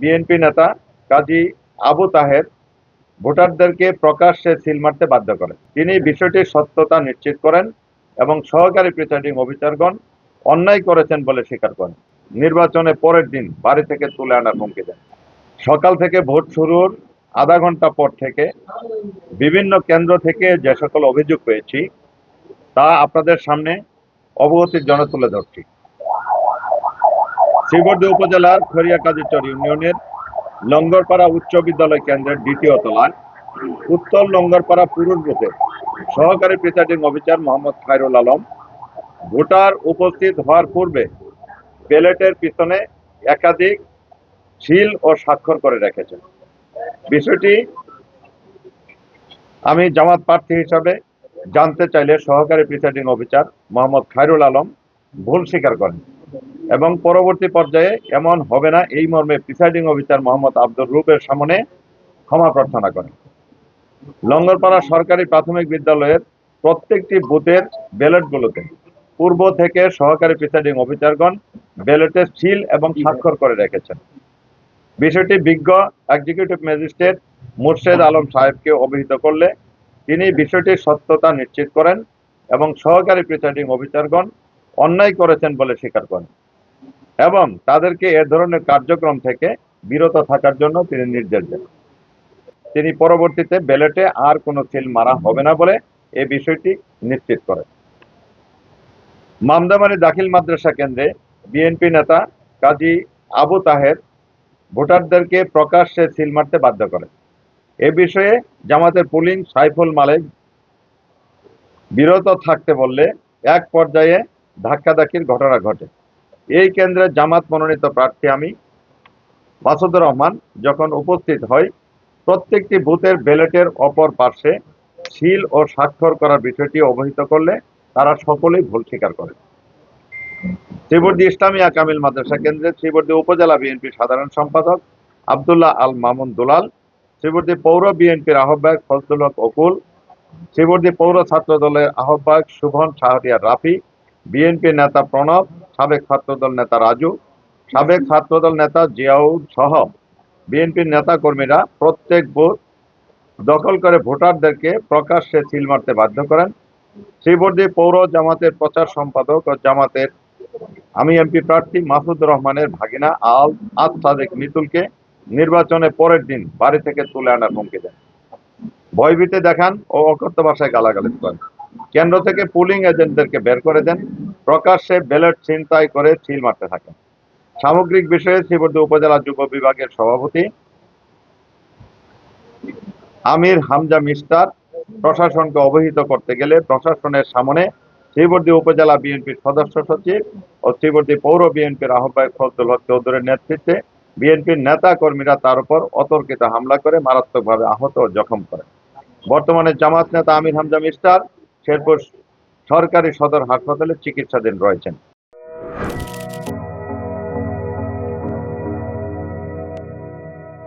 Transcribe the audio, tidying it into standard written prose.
BNP নেতা কাজী আবু তাহের ভোটারদেরকে প্রকাশ্যে seal মারতে বাধ্য করেন। তিনি বিষয়টির সত্যতা নিশ্চিত করেন এবং সহকারী প্রিসাইডিং অফিসারগণ অন্যায় করেছেন বলে স্বীকার করেন। নির্বাচনের পরের দিন বাড়ি থেকে তুলে আনার হুমকি দেন। সকাল থেকে ভোট শুরুর আধা ঘন্টা পর থেকে বিভিন্ন কেন্দ্র থেকে যে সকল অভিযোগ পেয়েছি তা আপনাদের সামনে অবগতির জন্য তুলে ধরছি। শ্রীবর্ধী উপজেলার খরিয়াকাজীচর ইউনিয়নের লঙ্গরপাড়া উচ্চ বিদ্যালয় কেন্দ্রের দ্বিতীয় তলায় উত্তর লঙ্গরপাড়া পুরুষ বুথের সহকারী presiding officer Mohammad Khairul Alam voter উপস্থিত হওয়ার পূর্বে ব্যালটের পিছনে একাধিক সিল ও স্বাক্ষর করে রেখেছেন। বিষয়টি আমি জামাত প্রার্থী হিসাবে জানতে চাইলে সহকারী প্রিসাইডিং অফিসার মোহাম্মদ খায়রুল আলম ভুল স্বীকার করেন এবং পরবর্তী পর্যায়ে এমন হবে না এই মর্মে প্রিসাইডিং অফিসার মোহাম্মদ আব্দুর রূপের সামনে ক্ষমা প্রার্থনা করেন। লঙ্গরপাড়া সরকারি প্রাথমিক বিদ্যালয়ের প্রত্যেকটি বুথের ব্যালটগুলোতে পূর্ব থেকে সহকারী প্রিসাইডিং অফিসারগণ ব্যালটে সিল এবং স্বাক্ষর করে রেখেছেন। বিষয়টি বিজ্ঞ এক্সিকিউটিভ ম্যাজিস্ট্রেট মুর্শেদ আলম সাহেবকে অবহিত করলে তিনি বিষয়টির সত্যতা নিশ্চিত করেন এবং সহকারী প্রিসাইডিং অফিসারগণ অন্যায় করেছেন বলে স্বীকার করেন এবং তাদেরকে এ ধরনের কার্যক্রম থেকে বিরত থাকার জন্য তিনি নির্দেশ দেন। তিনি পরবর্তীতে ব্যালটে আর কোনো সিল মারা হবে না বলে এই বিষয়টি নিশ্চিত করেন। মামদামারী দাখিল মাদ্রাসা কেন্দ্রে বিএনপি নেতা কাজী আবু তাহের ভোটারদেরকে প্রকাশ্যে সিল মারতে বাধ্য করেন। এ বিষয়ে জামাতের পুলিং সাইফুল মালিক বিরত থাকতে বললে এক পর্যায়ে ধাক্কাধাক্কির ঘটনা ঘটে। এই কেন্দ্রে জামাত মনোনীত প্রার্থী আমি মাসুদুর রহমান যখন উপস্থিত হই প্রত্যেকটি বুথের ব্যালটের অপর পার্শ্বে সিল ও স্বাক্ষর করার বিষয়টি অবহিত করলে তারা সকলেই ভুল স্বীকার করে। শ্রীবর্ধী ইসলামিয়া কামিল মাদ্রাসা কেন্দ্রে শ্রীবর্ধী উপজেলা বিএনপির সাধারণ সম্পাদক আব্দুল্লাহ আল মামুন দুলাল, শ্রীবর্ধী পৌর বিএনপির আহ্বায়ক ফজলুল হক অকুল, শ্রীবর্ধী পৌর ছাত্র দলের আহ্বায়ক শুভন শাহরিয়ার রাফি, বিএনপি নেতা প্রণব, সাবেক ছাত্রদল নেতা রাজু, সাবেক ছাত্রদল নেতা জিয়াউল সহ বিএনপির নেতা কর্মীরা প্রত্যেক বুথ দখল করে ভোটারদেরকে প্রকাশ্যে সিল মারতে বাধ্য করেন। শ্রীবর্ধী পৌর জামাতের প্রচার সম্পাদক ও জামাতের আমি এমপি প্রার্থী মাসুদুর রহমানের ভাগিনা আল সাদেক মিতুলকে নির্বাচনের পরের দিন বাড়ি থেকে তুলে আনার হুমকি দেন, ভয়ভীতি দেখান ও অকথ্য ভাষায় গালাগালি করেন। কেন্দ্র থেকে পুলিং এজেন্টদেরকে বের করে দেন, প্রকাশ্যে ব্যালট ছিনতাই করে সিল মারতে থাকেন। সামগ্রিক বিষয়ে শ্রীবর্ধী উপজেলা যুব বিভাগের সভাপতি আমির হামজা মিস্টার প্রশাসনকে অবহিত করতে গেলে প্রশাসনের সামনে শ্রীবর্ধী উপজেলা বিএনপির সদস্য সচিব ও শ্রীবর্ধী পৌর বিএনপির আহ্বায়ক ফজলুল হক চৌধুরীর নেতৃত্বে বিএনপির নেতা কর্মীরা তার উপর অতর্কিত হামলা করে মারাত্মকভাবে আহত ও জখম করেন। বর্তমানে জামাত নেতা আমির হামজা মিস্টার শেরপুর সরকারি সদর হাসপাতালে চিকিৎসাধীন রয়েছেন।